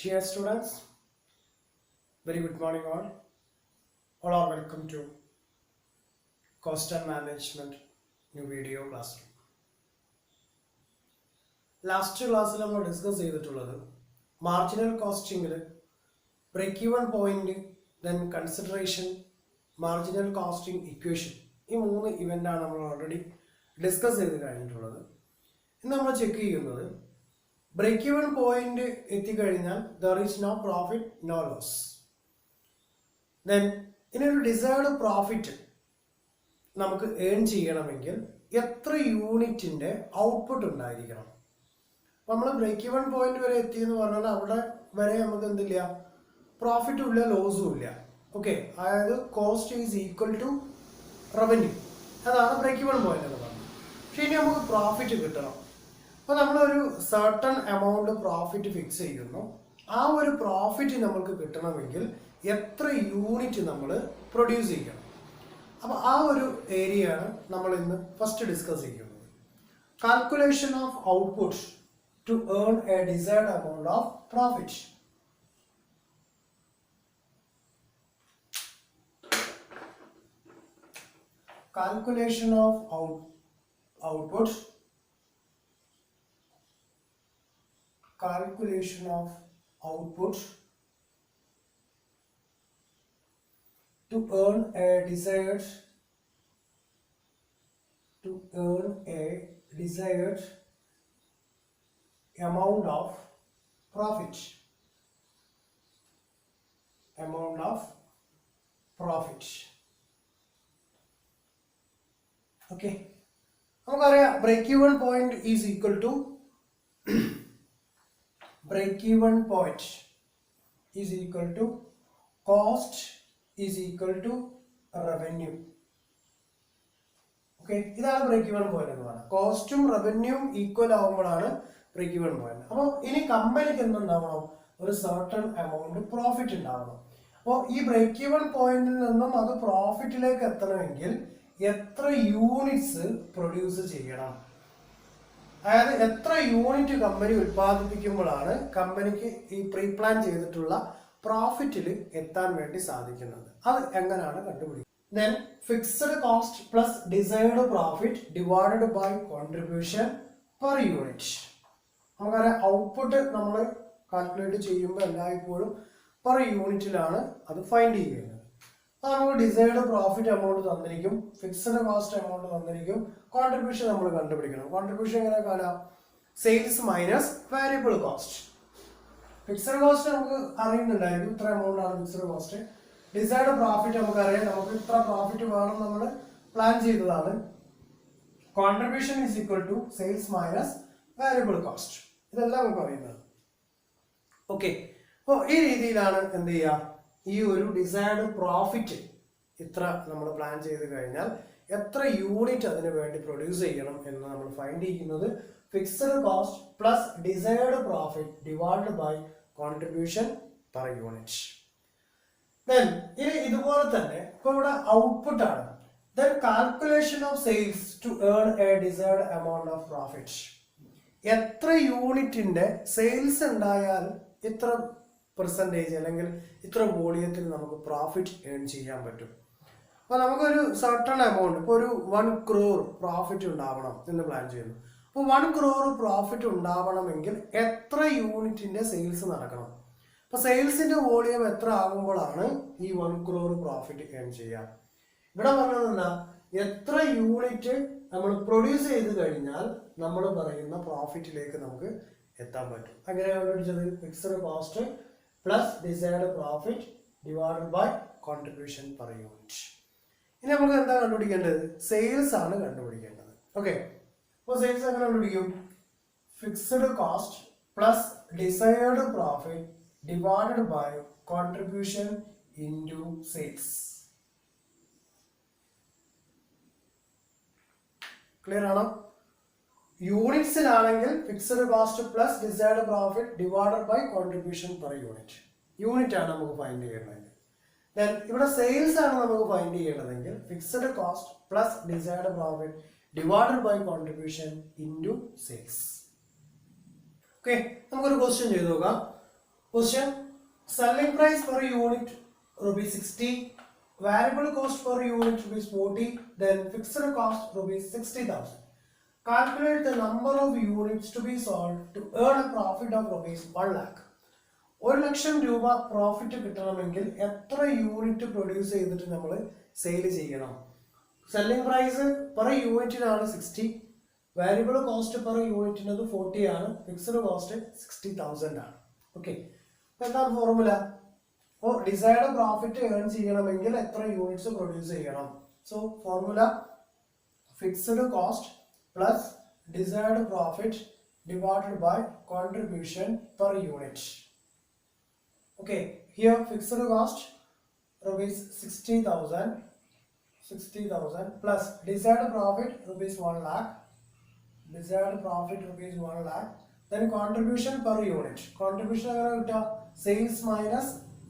Dear students, very good morning all. All are welcome to Cost and Management new video classroom. Last ക്ലാസ്സിൽ നമ്മൾ discuss ചെയ്തിട്ടുള്ളത് marginal കോസ്റ്റിംഗിൽ break even point, then consideration, marginal costing equation, ഈ 3 ഇവൻ്റാണ് നമ്മൾ already discuss ചെയ്ത് കഴിഞ്ഞിട്ടുള്ളത്. ഇന്ന് നമ്മൾ ചെക്ക് ചെയ്യുന്നത് ബ്രേക്ക് ഈവൺ പോയിന്റ് എത്തിക്കഴിഞ്ഞാൽ there is no profit no loss. Then ഇതിനൊരു ഡിസൈർഡ് പ്രോഫിറ്റ് നമുക്ക് ഏൺ ചെയ്യണമെങ്കിൽ എത്ര യൂണിറ്റിൻ്റെ ഔട്ട്പുട്ട് ഉണ്ടായിരിക്കണം. നമ്മൾ ബ്രേക്ക് ഈവൺ പോയിന്റ് വരെ എത്തിയെന്ന് പറഞ്ഞാൽ അവിടെ വരെ നമുക്ക് എന്തില്ല, പ്രോഫിറ്റും ഇല്ല ലോസും ഇല്ല. ഓക്കെ, അതായത് cost is equal to revenue, അതാണ് ബ്രേക്ക് ഈവൺ പോയിന്റ് എന്ന് പറയുന്നത്. പക്ഷേ ഇനി നമുക്ക് പ്രോഫിറ്റ് കിട്ടണം. അപ്പോൾ നമ്മളൊരു സർട്ടൺ എമൗണ്ട് പ്രോഫിറ്റ് ഫിക്സ് ചെയ്യുന്നു. ആ ഒരു പ്രോഫിറ്റ് നമുക്ക് കിട്ടണമെങ്കിൽ എത്ര യൂണിറ്റ് നമ്മൾ പ്രൊഡ്യൂസ് ചെയ്യണം. അപ്പോൾ ആ ഒരു ഏരിയയാണ് നമ്മൾ ഇന്ന് ഫസ്റ്റ് ഡിസ്കസ് ചെയ്യുന്നത്. Calculation of output to earn a desired amount of profit. Calculation of output. Calculation of output to earn a desired amount of profit. Okay, നമുക്കറിയാം break even point is equal to cost is equal to revenue. Okay, ഇതാണ് break even point എന്ന് പറയുന്നത്. കോസ്റ്റും റവന്യൂവും equal ആകുമ്പോഴാണ് break even point. അപ്പോൾ ഇനി കമ്പനിക്ക് എന്തുണ്ടാവണം, ഒരു സർട്ടൺ എമൗണ്ട് പ്രോഫിറ്റ് ഉണ്ടാവണം. അപ്പോൾ ഈ ബ്രേക്ക് ഈവൺ പോയിന്റിൽ നിന്നും അത് പ്രോഫിറ്റിലേക്ക് എത്തണമെങ്കിൽ എത്ര യൂണിറ്റ്സ് പ്രൊഡ്യൂസ് ചെയ്യണം, അതായത് എത്ര യൂണിറ്റ് കമ്പനി ഉൽപ്പാദിപ്പിക്കുമ്പോഴാണ് കമ്പനിക്ക് ഈ പ്രീ പ്ലാൻ ചെയ്തിട്ടുള്ള പ്രോഫിറ്റിൽ എത്താൻ വേണ്ടി സാധിക്കുന്നത്. അത് എങ്ങനെയാണ് കണ്ടുപിടിക്കുന്നത്? Then fixed cost plus desired profit divided by contribution per unit. നമുക്കറിയാം ഔട്ട്പുട്ട് നമ്മൾ കാൽക്കുലേറ്റ് ചെയ്യുമ്പോൾ എല്ലായ്പ്പോഴും പെർ യൂണിറ്റിലാണ് അത് ഫൈൻഡ് ചെയ്യുന്നത്. അപ്പോൾ നമുക്ക് ഡിസൈർഡ് പ്രോഫിറ്റ് എമൗണ്ട് തന്നിരിക്കും, ഫിക്സഡ് കോസ്റ്റ് എമൗണ്ട് തന്നിരിക്കും, കോൺട്രിബ്യൂഷൻ നമ്മൾ കണ്ടുപിടിക്കണം. കോൺട്രിബ്യൂഷൻ എങ്ങനെ കാണാം? Sales minus variable cost. Fixed cost നമുക്ക് അറിയുന്നുണ്ടായിരിക്കും, ഇത്ര എമൗണ്ട് ആണ് ഫിക്സഡ് കോസ്റ്റ്. ഡിസൈർഡ് പ്രോഫിറ്റ് നമുക്കറിയാം, നമുക്ക് ഇത്ര പ്രോഫിറ്റ് വേണം നമ്മൾ പ്ലാൻ ചെയ്തതാണ്. Contribution is equal to sales minus variable cost. ഇതെല്ലാം നമുക്ക് അറിയുന്നത്. ഓക്കെ, അപ്പോൾ ഈ രീതിയിലാണ് എന്ത് ചെയ്യുക, ഈ ഒരു ഡിസൈർഡ് പ്രോഫിറ്റ് ഇത്ര നമ്മൾ പ്ലാൻ ചെയ്ത് കഴിഞ്ഞാൽ എത്ര യൂണിറ്റ് അതിന് വേണ്ടി പ്രൊഡ്യൂസ് ചെയ്യണം എന്ന് നമ്മൾ ഫൈൻഡ് ചെയ്യുന്നത് fixed cost plus desired profit divided by contribution per unit. Then ഇനി ഇതുപോലെ തന്നെ ഇപ്പോൾ ഇവിടെ ഔട്ട്പുട്ട് ആണ്. Then calculation of sales to earn a desired amount of profit. എത്ര യൂണിറ്റിന്റെ സെയിൽസ് ഉണ്ടായാൽ ഇത്ര പെർസെൻറ്റേജ് അല്ലെങ്കിൽ ഇത്ര വോളിയത്തിൽ നമുക്ക് പ്രോഫിറ്റ് ഏൺ ചെയ്യാൻ പറ്റും. അപ്പോൾ നമുക്കൊരു സർട്ടൺ എമൗണ്ട്, ഇപ്പോൾ ഒരു 1 crore പ്രോഫിറ്റ് ഉണ്ടാവണം എന്ന് പ്ലാൻ ചെയ്യുന്നു. അപ്പോൾ 1 crore പ്രോഫിറ്റ് ഉണ്ടാവണമെങ്കിൽ എത്ര യൂണിറ്റിന്റെ സെയിൽസ് നടക്കണം? അപ്പോൾ സെയിൽസിന്റെ വോളിയം എത്ര ആകുമ്പോഴാണ് ഈ 1 crore പ്രോഫിറ്റ് ഏൺ ചെയ്യുക? ഇവിടെ പറഞ്ഞത് എന്താ, എത്ര യൂണിറ്റ് നമ്മൾ പ്രൊഡ്യൂസ് ചെയ്ത് കഴിഞ്ഞാൽ നമ്മൾ പറയുന്ന പ്രോഫിറ്റിലേക്ക് നമുക്ക് എത്താൻ പറ്റും. അങ്ങനെയാണ് കണ്ടുപിടിച്ചത് fixed cost plus desired profit divided by contribution per unit. ഇനി നമുക്ക് എന്താ കണ്ടുപിടിക്കേണ്ടത്? സെയിൽസ് ആണ് കണ്ടുപിടിക്കേണ്ടത്. ഓക്കെ, അപ്പോൾ സെയിൽസ് എങ്ങനെ കണ്ടുപിടിക്കും? Fixed cost plus desired profit divided by contribution into sales. Clear ആണോ? യൂണിറ്റ്സിലാണെങ്കിൽ fixed cost plus desired profit divided by contribution per unit. Unit ആണ് നമുക്ക് ഫൈൻഡ് ചെയ്യേണ്ടത്. ദെൻ ഇവിടെ സെയിൽസ് ആണ് നമുക്ക് ഫൈൻഡ് ചെയ്യേണ്ടതെങ്കിൽ fixed cost plus desired profit divided by contribution into sales. Okay, നമുക്കൊരു ക്വസ്റ്റ്യൻ ചെയ്തു നോക്കാം. Question: selling price per unit rupees 60, variable cost per unit rupees 40, then fixed cost rupees 60,000. Calculate the number of units to be sold to earn a profit of rupees 1 lakh. 1,00,000 രൂപ profit കിട്ടണമെങ്കിൽ എത്ര unit produce ചെയ്തിട്ട് നമ്മൾ sale ചെയ്യണം? Selling price per യൂണിറ്റിനാണ് 60, variable cost per യൂണിറ്റിനത് 40 ആണ്, fixed cost 60,000 ആണ്. ഓക്കെ, എന്താണ് ഫോർമുല? അപ്പോൾ ഡിസൈഡ് പ്രോഫിറ്റ് ഏൺ ചെയ്യണമെങ്കിൽ എത്ര യൂണിറ്റ്സ് പ്രൊഡ്യൂസ് ചെയ്യണം? So formula fixed cost plus decide profit divided by contribution per unit. Okay, here fixed cost rupees 60,000 plus desired profit rupees 1 lakh, desired profit rupees 1 lakh, then contribution per unit. Contribution agara kitta sales minus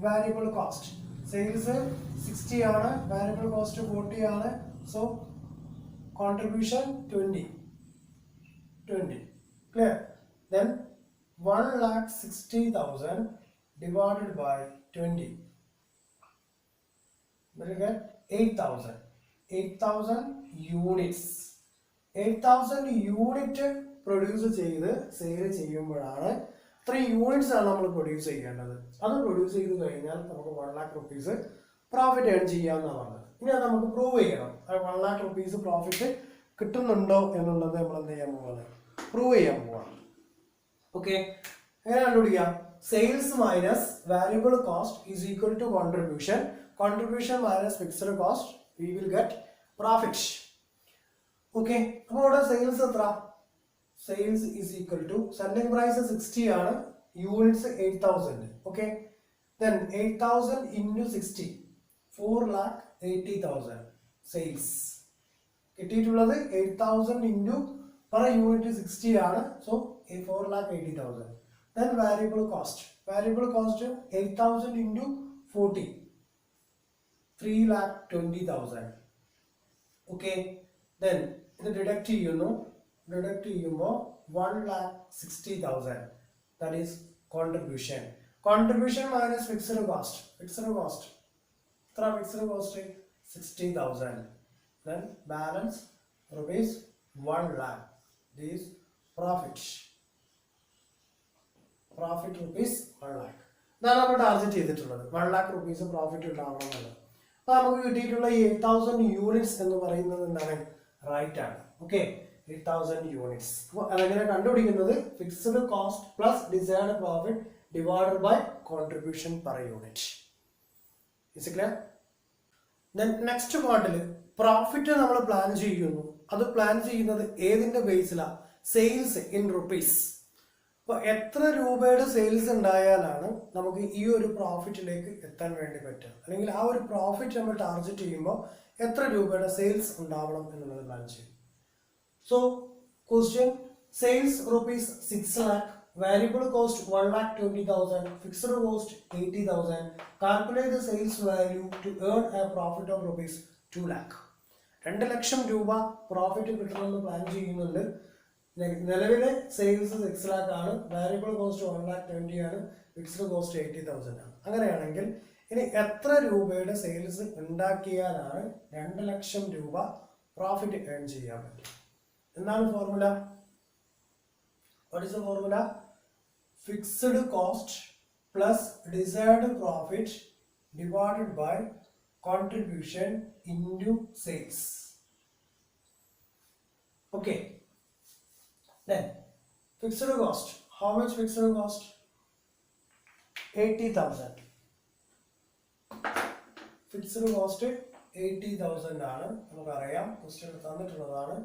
variable cost. Sales 60 aanu, variable cost 40 aanu, so contribution 20. Clear? Then 1,60,000 divided by 20 will get 8,000. 8,000 units. 8,000 unit produce ചെയ്ത് sale ചെയ്യുമ്പോഴാണ് 3 units ആണ് നമ്മൾ produce ചെയ്യേണ്ടത്. അത് produce ചെയ്ത് കഴിഞ്ഞാൽ നമുക്ക് 1 lakh rupees profit earn ചെയ്യാമെന്നാണ് പറഞ്ഞത്. ഇനി അത് നമുക്ക് പ്രൂവ് ചെയ്യണം. 1 lakh rupees പ്രോഫിറ്റ് കിട്ടുന്നുണ്ടോ എന്നുള്ളത് നമ്മൾ എന്ത് ചെയ്യാൻ പോവാണ്? പ്രൂവ് ചെയ്യാൻ പോവാണ്. ഓക്കെ, എങ്ങനെ കണ്ടുപിടിക്കാം? Sales minus variable cost is equal to contribution minus fixed cost, we will get profit. Okay, അപ്പോൾ ഇവിടെ സെയിൽസ് എത്ര? Sales is equal to selling price 60 ആണ്, units 8,000. Okay, then 8,000 into 60, 4,80,000 sales കിട്ടിയിട്ടുള്ളത്. 8,000 into per unit 60 ആണ്, so 4,80,000. Then variable cost 8,000 into 40, 3,20,000. Okay, then ഇത് deduct ചെയ്യുമ്പോൾ 1,60,000, that is contribution minus fixed cost എത്ര? fixed cost 60,000, then balance rupees 1 lakh. This profit rupees 1 lakh. ഇതാണ് നമ്മൾ target ചെയ്തിട്ടുള്ളത്, 1 lakh rupees profit ഉണ്ടാവണം എന്നുള്ളത്. അപ്പൊ നമുക്ക് കിട്ടിയിട്ടുള്ള 8,000 യൂണിറ്റ്സ് എന്ന് പറയുന്നത് എന്താണ്? റൈറ്റ് ആണ്. Okay, 8,000 units. അപ്പോൾ അതെങ്ങനെ കണ്ടുപിടിക്കുന്നത്? Fixed cost plus desired profit divided by contribution per unit. Is clear? Then next പാർട്ടിൽ പ്രോഫിറ്റ് നമ്മൾ പ്ലാൻ ചെയ്യുന്നു. അത് പ്ലാൻ ചെയ്യുന്നത് ഏതിന്റെ ബേസിലാണ്? Sales in rupees. അപ്പോൾ എത്ര രൂപയുടെ സെയിൽസ് ഉണ്ടായാലാണ് നമുക്ക് ഈ ഒരു പ്രോഫിറ്റിലേക്ക് എത്താൻ വേണ്ടി പറ്റുക, അല്ലെങ്കിൽ ആ ഒരു പ്രോഫിറ്റ് നമ്മൾ ടാർഗറ്റ് ചെയ്യുമ്പോൾ എത്ര രൂപയുടെ സെയിൽസ് ഉണ്ടാവണം എന്നുള്ളത് പ്ലാൻ ചെയ്യും. So question: sales rupees 6 lakh, variable cost 1,20,000, fixed cost 80,000. Calculate the sales value to earn a profit of rupees 2 lakh. 2 ലക്ഷം രൂപ പ്രോഫിറ്റ് കിട്ടണമെന്ന് പ്ലാൻ ചെയ്യുന്നുണ്ട്. നിലവിലെ സെയിൽസ് 6 lakh ആണ്, വാരിയബിൾ കോസ്റ്റ് 1,20,000 ആണ്, ഫിക്സ്ഡ് കോസ്റ്റ് 80,000 ആണ്. അങ്ങനെയാണെങ്കിൽ ഇനി എത്ര രൂപയുടെ സെയിൽസ് ഉണ്ടാക്കിയാലാണ് 2 ലക്ഷം രൂപ പ്രോഫിറ്റ് ഏൺ ചെയ്യാൻ പറ്റും? എന്താണ് formula? What is the formula? Fixed cost plus desired profit divided by contribution into sales. Okay, then fixed cost. How much fixed cost? 80,000. Fixed cost 80,000 ആണ്, നമുക്കറിയാം, ക്വസ്റ്റ്യൻ തന്നിട്ടുള്ളതാണ്.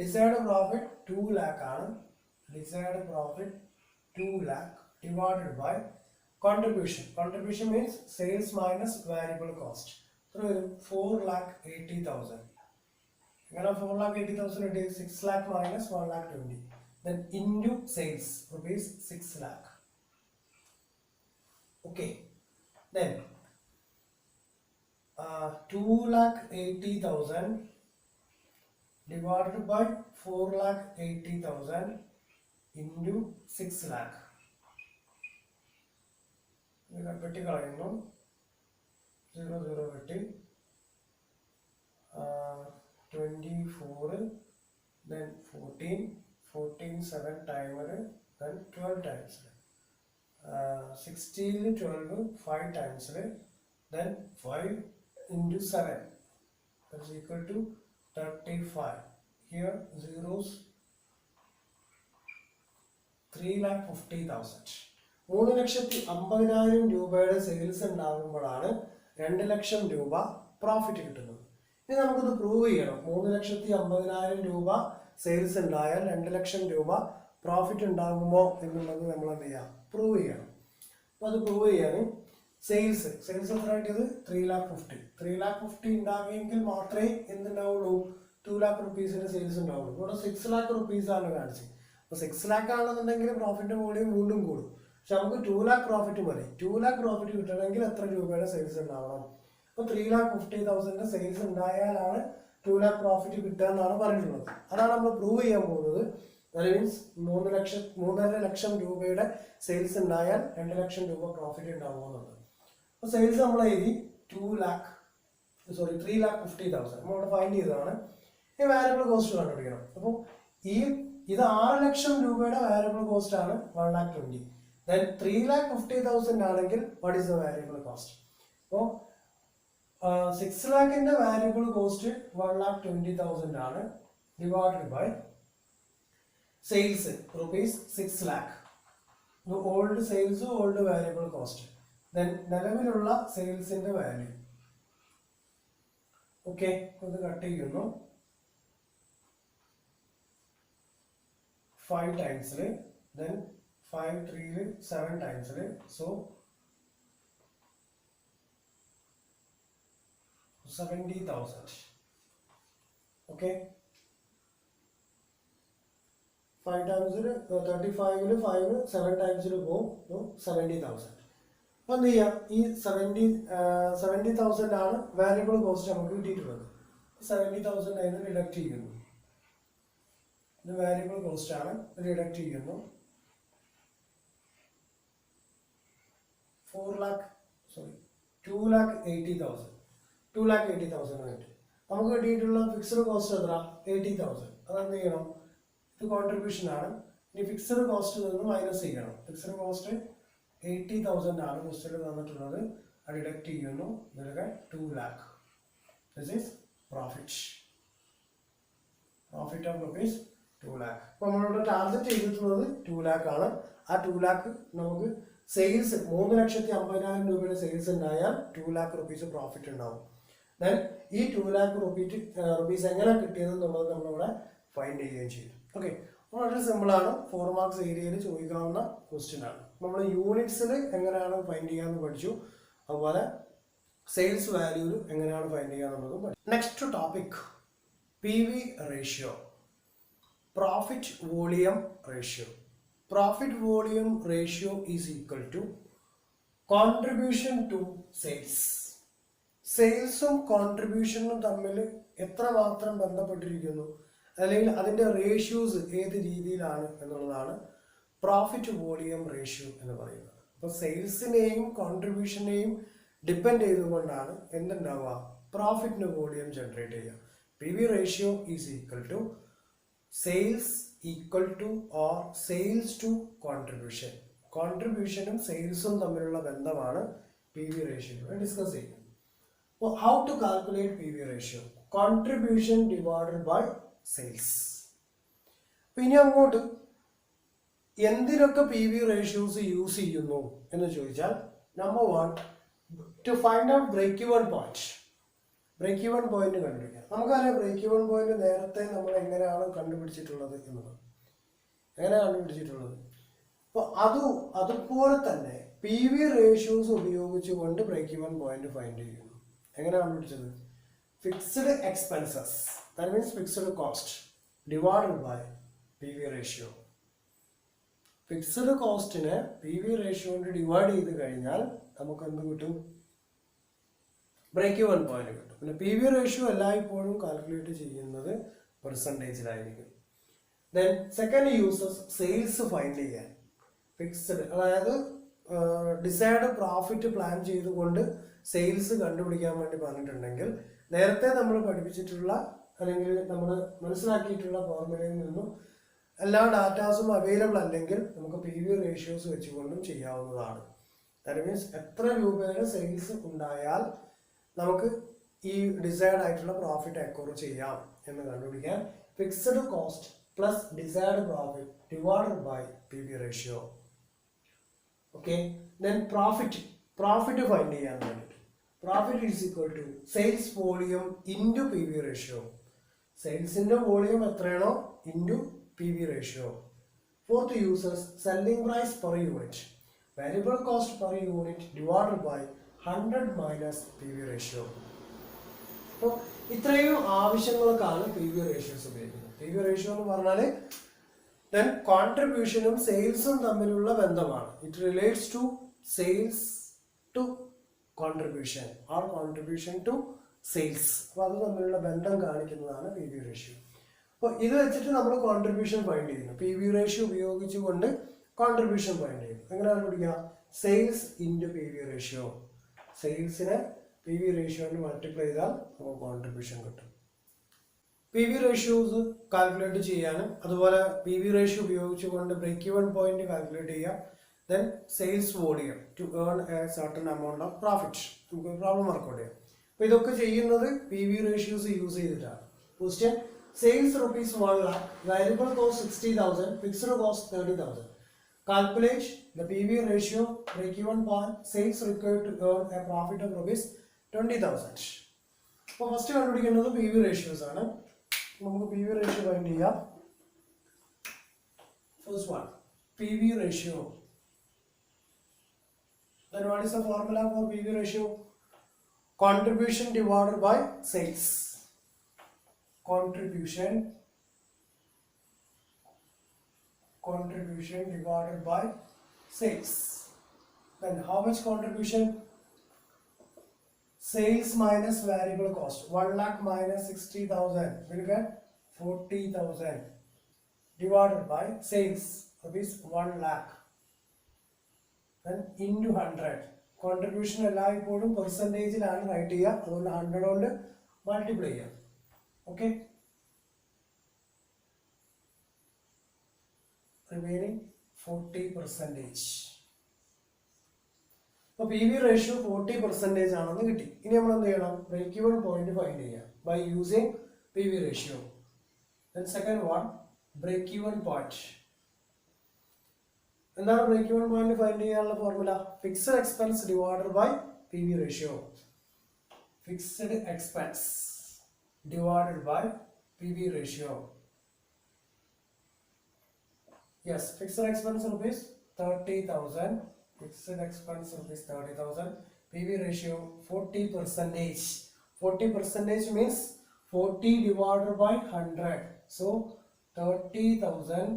ഡിസൈർഡ് പ്രോഫിറ്റ് 2 lakh ആണ്, desired profit 2 lakh divided by contribution means sales minus variable cost. 4,80,000. Again, 4,80,000 it is 6 lakh minus 1,20,000. Then into sales rupees 6 lakh. Okay. Then 2,80,000 divided by 4,80,000 into 6 lakh. വെട്ടിക്കളയുന്നു, 0 വെട്ടി, 24, then 14, 7 timer, then 12 times, 16, 12, 5 times, then 5 into 7, that is equal to 35. Here zeros, 3,50,000. 3,50,000 രൂപയുടെ sales ഉണ്ടാകുമ്പോഴാണ് 2 ലക്ഷം രൂപ profit കിട്ടുന്നത്. ഇനി നമുക്കിത് prove ചെയ്യണം. 3,50,000 രൂപ sales ഉണ്ടായാൽ 2 ലക്ഷം രൂപ പ്രോഫിറ്റ് ഉണ്ടാകുമോ എന്നുള്ളത് നമ്മൾ എന്ത് ചെയ്യാം, പ്രൂവ് ചെയ്യണം. അപ്പോൾ അത് പ്രൂവ് ചെയ്യാൻ സെയിൽസ് എത്ര കിട്ടിയത്? 3,50,000 ഉണ്ടാകുമെങ്കിൽ മാത്രമേ എന്തുണ്ടാവുള്ളൂ, 2 lakh rupees സെയിൽസ് ഉണ്ടാവുള്ളൂ. ഇവിടെ 6 lakh rupees ആണ് കാണിച്ചത്. അപ്പോൾ 6 lakh ആണെന്നുണ്ടെങ്കിൽ പ്രോഫിറ്റ് വോളിയം വീണ്ടും കൂടും. പക്ഷെ നമുക്ക് 2 lakh പ്രോഫിറ്റ് മതി. 2 lakh പ്രോഫിറ്റ് കിട്ടണമെങ്കിൽ എത്ര രൂപയുടെ സെയിൽസ് ഉണ്ടാവണം? അപ്പോൾ 3,50,000 സെയിൽസ് ഉണ്ടായാലാണ് 2 lakh പ്രോഫിറ്റ് കിട്ടുക എന്നാണ് പറഞ്ഞിട്ടുള്ളത്. അതാണ് നമ്മൾ പ്രൂവ് ചെയ്യാൻ പോകുന്നത്. ദാറ്റ് മീൻസ് 3.5 ലക്ഷം രൂപയുടെ സെയിൽസ് ഉണ്ടായാൽ 2 ലക്ഷം രൂപ പ്രോഫിറ്റ് ഉണ്ടാവുമെന്നുള്ളത്. അപ്പോൾ സെയിൽസ് നമ്മൾ എഴുതി 3,50,000 നമ്മളിവിടെ ഫൈൻഡ് ചെയ്തതാണ്. ഈ വാരിയബിൾ കോസ്റ്റ് കണ്ടുപിടിക്കണം. അപ്പോൾ ഇത് 6 ലക്ഷം രൂപയുടെ വാരിയബിൾ കോസ്റ്റ് ആണ് 1,20,000. then 3,50,000 ആണെങ്കിൽ what is the variable cost? അപ്പോൾ 6 lakhന്റെ വാരിയബിൾ കോസ്റ്റ് 1,20,000 ആണ്, divided by sales ₹6 lakh. Old sales, old variable cost, then നിലവിലുള്ള സെയിൽസിന്റെ വാല്യൂ. ഓക്കെ, ഇത് കട്ട് ചെയ്യുന്നു. 5 times, then 5 3 7 times, so 70,000. okay, 5 times 35 5 7 times go 70,000. അപ്പോൾ എന്ത് ചെയ്യാം, ഈ 70,000 ആണ് വാരിയബിൾ കോസ്റ്റ് നമുക്ക് കിട്ടിയിട്ടുള്ളത്. 70,000 അതിന് ഡിഡക്ട് ചെയ്യുന്നു. ഇത് വാരിയബിൾ കോസ്റ്റ് ആണ്, ഡിഡക്ട് ചെയ്യുന്നു. 2,80,000 ആയിട്ട് നമുക്ക് കിട്ടിയിട്ടുള്ള ഫിക്സഡ് കോസ്റ്റ് എത്ര? 80,000. അതെന്ത് ചെയ്യണം, ഇത് കോൺട്രിബ്യൂഷൻ ആണ്. ഇനി ഫിക്സഡ് കോസ്റ്റ് നിന്ന് മൈനസ് ചെയ്യണം. ഫിക്സഡ് കോസ്റ്റ് 80,000 ആണ് ക്വസ്റ്റ്യനിൽ തന്നിട്ടുള്ളത്. അത് ഡിഡക്ട് ചെയ്യുന്നു. ഇതിലൊക്കെ 2 lakh. This is profit of rupees 2 lakh. അപ്പോൾ നമ്മളിവിടെ ടാർഗറ്റ് ചെയ്തിട്ടുള്ളത് 2 lakh ആണ്. ആ 2 lakh നമുക്ക് സെയിൽസ് 3,50,000 രൂപയുടെ സെയിൽസ് ഉണ്ടായാൽ 2 lakh rupees പ്രോഫിറ്റ് ഉണ്ടാവും. ദെൻ ഈ 2 lakh rupees എങ്ങനെ കിട്ടിയതെന്നുള്ളത് നമ്മളിവിടെ ഫൈൻഡ് ചെയ്യുകയും ചെയ്യും. ഓക്കെ, വളരെ സിമ്പിളാണ്. 4 marks ഏരിയയിൽ ചോദിക്കാവുന്ന ക്വസ്റ്റ്യൻ ആണ്. നമ്മൾ യൂണിറ്റ്സിൽ എങ്ങനെയാണ് ഫൈൻഡ് ചെയ്യാമെന്ന് പഠിച്ചു. അതുപോലെ സെയിൽസ് വാല്യൂവിൽ എങ്ങനെയാണ് ഫൈൻഡ് ചെയ്യാന്നുള്ളതും പഠിച്ചു. Next topic PV ratio, profit volume ratio. Profit volume ratio is equal to contribution to sales. സെയിൽസും കോൺട്രിബ്യൂഷനും തമ്മിൽ എത്രമാത്രം ബന്ധപ്പെട്ടിരിക്കുന്നു, അല്ലെങ്കിൽ അതിൻ്റെ റേഷ്യോസ് ഏത് രീതിയിലാണ് എന്നുള്ളതാണ് പ്രോഫിറ്റ് വോളിയം റേഷ്യോ എന്ന് പറയുന്നത്. അപ്പോൾ സെയിൽസിനെയും കോൺട്രിബ്യൂഷനെയും ഡിപ്പെൻഡ് ചെയ്തുകൊണ്ടാണ് എന്തുണ്ടാവുക, പ്രോഫിറ്റിന് വോളിയം ജനറേറ്റ് ചെയ്യുക. PV ratio is equal to sales equal to or sales to contribution. കോൺട്രിബ്യൂഷനും സെയിൽസും തമ്മിലുള്ള ബന്ധമാണ് PV റേഷ്യോ ഡിസ്കസ് ചെയ്യുന്നത്. അപ്പോൾ how to calculate PV ratio? Contribution divided by sales. അപ്പോൾ ഇനി അങ്ങോട്ട് എന്തിനൊക്കെ PV റേഷ്യോസ് യൂസ് ചെയ്യുന്നു എന്ന് ചോദിച്ചാൽ, number 1, to find out break even point. Break even point കണ്ടുപിടിക്കാം. നമുക്കറിയാം ബ്രേക്ക് ഈവൻ പോയിന്റ് നേരത്തെ നമ്മൾ എങ്ങനെയാണ് കണ്ടുപിടിച്ചിട്ടുള്ളത് എന്നത്. അപ്പോൾ അതുപോലെ തന്നെ PV റേഷ്യോസ് ഉപയോഗിച്ചുകൊണ്ട് ബ്രേക്ക് ഈവൻ പോയിന്റ് ഫൈൻഡ് ചെയ്യുന്നു. എങ്ങനെ കണ്ടുപിടിച്ചത്? Fixed expenses, that means fixed cost divided by PV ratio. Fixed കോസ്റ്റിനെ PV റേഷ്യോ കൊണ്ട് ഡിവൈഡ് ചെയ്ത് കഴിഞ്ഞാൽ നമുക്ക് എന്ത് കിട്ടും? ബ്രേക്ക് ഈവൻ പോയിന്റ് കിട്ടും. പിന്നെ PV റേഷ്യോ എല്ലായ്പ്പോഴും കാൽക്കുലേറ്റ് ചെയ്യുന്നത് പെർസെൻറ്റേജിലായിരിക്കും. Then second uses sales find ചെയ്യാൻ. ഫിക്സ്ഡ്, അതായത് ഡിസൈഡ് പ്രോഫിറ്റ് പ്ലാൻ ചെയ്തുകൊണ്ട് സെയിൽസ് കണ്ടുപിടിക്കാൻ വേണ്ടി പറഞ്ഞിട്ടുണ്ടെങ്കിൽ നേരത്തെ നമ്മൾ പഠിപ്പിച്ചിട്ടുള്ള അല്ലെങ്കിൽ നമ്മൾ മനസ്സിലാക്കിയിട്ടുള്ള ഫോർമുലയിൽ നിന്നും എല്ലാ ഡാറ്റാസും അവൈലബിൾ അല്ലെങ്കിൽ നമുക്ക് പി വി റേഷ്യോസ് വെച്ചുകൊണ്ടും ചെയ്യാവുന്നതാണ്. ദാറ്റ് മീൻസ് എത്ര രൂപയുടെ സെയിൽസ് ഉണ്ടായാൽ നമുക്ക് ഈ ഡിസൈഡ് ആയിട്ടുള്ള പ്രോഫിറ്റ് അക്വയർ ചെയ്യാം എന്ന് കണ്ടുപിടിക്കാൻ fixed cost plus decide profit divided by P V ratio. Okay, then profit find ചെയ്യാൻ വേണ്ടിയിട്ട് profit is equal to sales volume into P V ratio. സെയിൽസിന്റെ വോളിയം എത്രയാണോ into P V ratio. Fourth users selling price per unit variable cost per unit divided by 100 minus P V ratio. അപ്പോൾ ഇത്രയും ആവശ്യങ്ങൾക്കാണ് P V ratios ഉപയോഗിക്കുന്നത്. P V ratio എന്ന് പറഞ്ഞാൽ then കോൺട്രിബ്യൂഷനും സെയിൽസും തമ്മിലുള്ള ബന്ധമാണ്. It relates to sales to contribution or contribution to sales. അപ്പോൾ അത് തമ്മിലുള്ള ബന്ധം കാണിക്കുന്നതാണ് പി വി റേഷ്യോ. അപ്പോൾ ഇത് വെച്ചിട്ട് നമ്മൾ കോൺട്രിബ്യൂഷൻ ഫൈൻഡ് ചെയ്യുന്നു. പി വി റേഷ്യോ ഉപയോഗിച്ചുകൊണ്ട് കോൺട്രിബ്യൂഷൻ ഫൈൻഡ് ചെയ്യുന്നു. എങ്ങനെയാണ് പിടിക്കുക? Sales into P V ratio. സെയിൽസിനെ പി വി റേഷ്യോന് മൾട്ടിപ്ലൈ ചെയ്താൽ നമുക്ക് കോൺട്രിബ്യൂഷൻ കിട്ടും. പി വി റേഷ്യോസ് കാൽക്കുലേറ്റ് ചെയ്യാനും അതുപോലെ പി വി റേഷ്യോ ഉപയോഗിച്ചുകൊണ്ട് ബ്രേക്ക് ഈവൻ പോയിന്റ് കാൽക്കുലേറ്റ് ചെയ്യാം. Then sales volume to earn a certain amount of profit നമുക്ക് പ്രോബ്ലം വർക്കൗട്ട് ചെയ്യാം. അപ്പോൾ ഇതൊക്കെ ചെയ്യുന്നത് പി വി റേഷ്യോസ് യൂസ് ചെയ്തിട്ടാണ്. Question sales rupees 1 lakh, variable cost 60,000, fixed cost 30,000. Calculate the PV ratio, break-even point, sales required to earn a profit of rupees 20,000. അപ്പോൾ first കണ്ടുപിടിക്കുന്നത് P V ratios ആണ്. നമുക്ക് P V ratio find ചെയ്യാം. First one P V ratio. Then what is the formula for PV ratio? Contribution divided by sales. Contribution divided by sales. Then how much contribution? Sales minus variable cost. 1 lakh minus 60,000 will get 40,000 divided by sales rupees 1 lakh. Then into 100. Contribution എല്ലായ്പ്പോഴും പെർസെൻറ്റേജിലാണ് right ചെയ്യുക. അതുകൊണ്ട് 100 കൊണ്ട് multiply ചെയ്യാം. Okay, remaining 40%. അപ്പോൾ P V ratio 40% ആണെന്ന് കിട്ടി. ഇനി നമ്മൾ എന്ത് ചെയ്യണം? ബ്രേക്ക് ഈവൻ പോയിന്റ് ഫൈൻഡ് ചെയ്യാം by using P V ratio. Then second one break even point. എന്താണ് ബ്രേക്ക് ഈവൻ പോയിന്റ് ഫൈൻഡ് ചെയ്യാനുള്ള formula? Fixed expense divided by P V ratio. Fixed expense divided by PV ratio. Yes, fixed expense rupees 30,000. Fixed expense rupees 30,000. PV ratio 40%. 40% means 40 divided by 100. So 30,000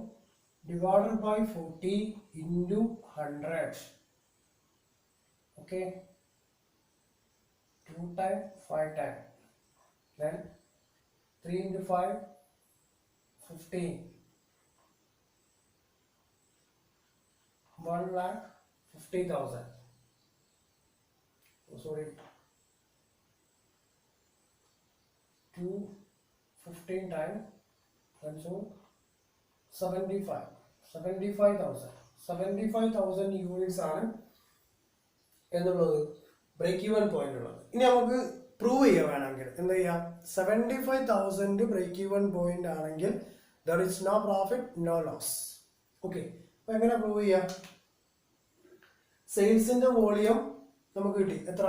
divided by 40 into 100. Okay. 2 times 5 times. Then 3 into 5, 15. 1,50,000. Oh, sorry. 2 15 times. And so 75,000. 75,000 units ആണ് എന്നുള്ളത് break even point ഉള്ളത്. ഇനി നമുക്ക് prove ചെയ്യാൻ വേണമെങ്കിൽ എന്താ ചെയ്യാം? 75,000 break even point ആണെങ്കിൽ there is no profit no loss. Okay, അപ്പൊ എങ്ങനെ പ്രൂവ് ചെയ്യാം? സെയിൽസിന്റെ വോളിയം നമുക്ക് കിട്ടി. എത്ര?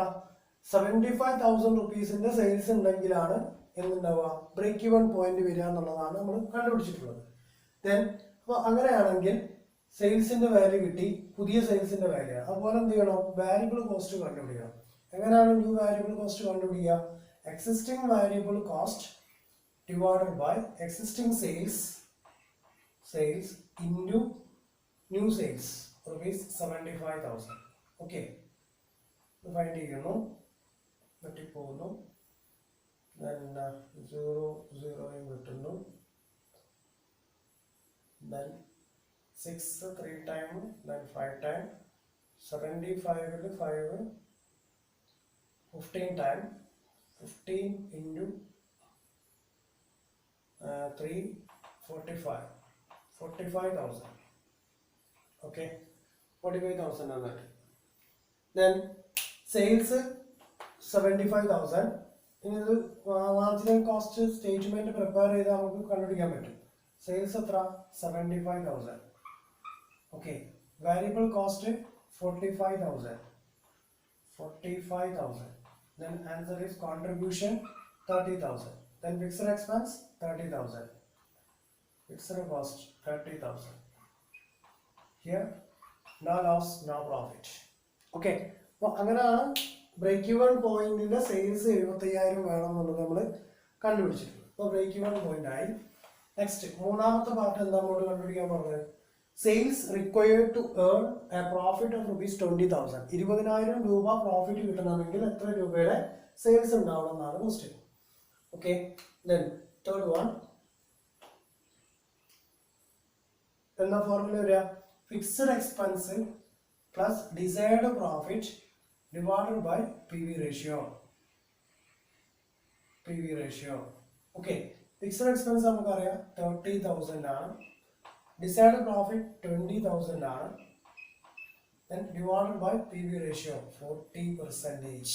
75,000 റുപ്പീസിന്റെ സെയിൽസ് ഉണ്ടെങ്കിലാണ് എന്തുണ്ടാവുക? ബ്രേക്ക് ഈവൻ പോയിന്റ് വരിക എന്നുള്ളതാണ് നമ്മൾ കണ്ടുപിടിച്ചിട്ടുള്ളത്. ദെൻ അപ്പോൾ അങ്ങനെയാണെങ്കിൽ സെയിൽസിന്റെ വാല്യൂ കിട്ടി, പുതിയ സെയിൽസിന്റെ വാല്യൂ. അതുപോലെ എന്ത് ചെയ്യണം? വാരിയബിൾ കോസ്റ്റ് കണ്ടുപിടിക്കണം. എങ്ങനെയാണ് ന്യൂ വാരിയബിൾ കോസ്റ്റ് കണ്ടുപിടിക്കുക? Existing variable cost divided by existing sales into new sales rupees 75,000. Okay, find ചെയ്യുന്നു, വെട്ടിപ്പോകുന്നു. ദെൻ 0 0 കിട്ടുന്നു. ദെൻ 6 3 times, then 5 times 75 ൽ 5 15 time 15 into 3 45 45,000. Okay, 45,000 ആണ്. Then sales 75,000. ഇനി ഇത് മാർജിനൽ കോസ്റ്റ് സ്റ്റേറ്റ്മെന്റ് പ്രിപ്പയർ ചെയ്ത് നമുക്ക് കണ്ടുപിടിക്കാൻ പറ്റും. സെയിൽസ് എത്ര? 75,000. Okay, variable cost 45,000. 45,000. Then answer is contribution 30,000. Then fixed expense 30,000. Fixed cost 30,000. Here no loss, no profit. Okay, അപ്പോൾ അങ്ങനെയാണ് ബ്രേക്ക് ഈവൺ പോയിന്റിന്റെ സെയിൽസ് 75,000 വേണം എന്നുള്ളത് നമ്മൾ കണ്ടുപിടിച്ചിട്ടുള്ളത്. അപ്പോൾ ബ്രേക്ക് ഈവൺ പോയിന്റ് ആയി. നെക്സ്റ്റ് മൂന്നാമത്തെ പാർട്ട് എന്താ നമ്മൾ കണ്ടുപിടിക്കാൻ പറഞ്ഞത്? Sales required to earn a profit of rupees 20,000. 20,000 രൂപ പ്രോഫിറ്റ് കിട്ടണമെങ്കിൽ എത്ര രൂപയുടെ സെയിൽസ് ഉണ്ടാവണം എന്നാണ് question. Okay, then third one എന്താ ഫോർമുല വരിക? Fixed expense plus desired profit divided by PV ratio. PV ratio. Okay, fixed expense നമുക്ക് അറിയാം 30,000 ആണ്. Desired profit 20,000 ആണ്. Then divided by PV ratio 40%.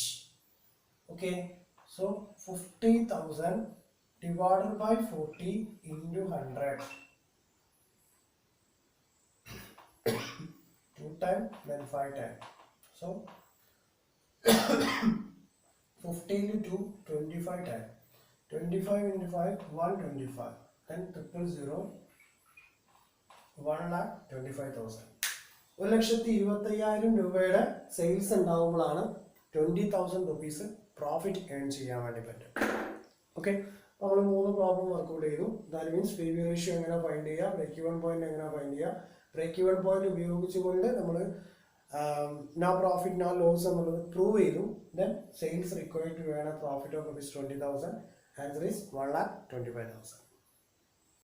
Okay, so 50,000 divided by 40 into 100. 2 times then 5 times. So 15 into 25 times. 25 into 5 125. Then 000 1,25,000. 1,25,000 രൂപയുടെ sales ഉണ്ടാവുമ്പോഴാണ് 20,000 rupees profit earn ചെയ്യാൻ വേണ്ടി പറ്റും. Okay, നമ്മൾ 3 പ്രോബ്ലം വർക്കൗട്ട് ചെയ്തു. That means P V ratio എങ്ങനെ find ചെയ്യുക, break even point എങ്ങനെ ഫൈൻഡ് ചെയ്യുക, ബ്രേക്ക് ഈവൺ പോയിന്റ് ഉപയോഗിച്ചുകൊണ്ട് നമ്മൾ no profit no loss എന്നുള്ളത് പ്രൂവ് ചെയ്തു. Then sales required to earn a profit of rupees 20,000. Answer is 1,25,000.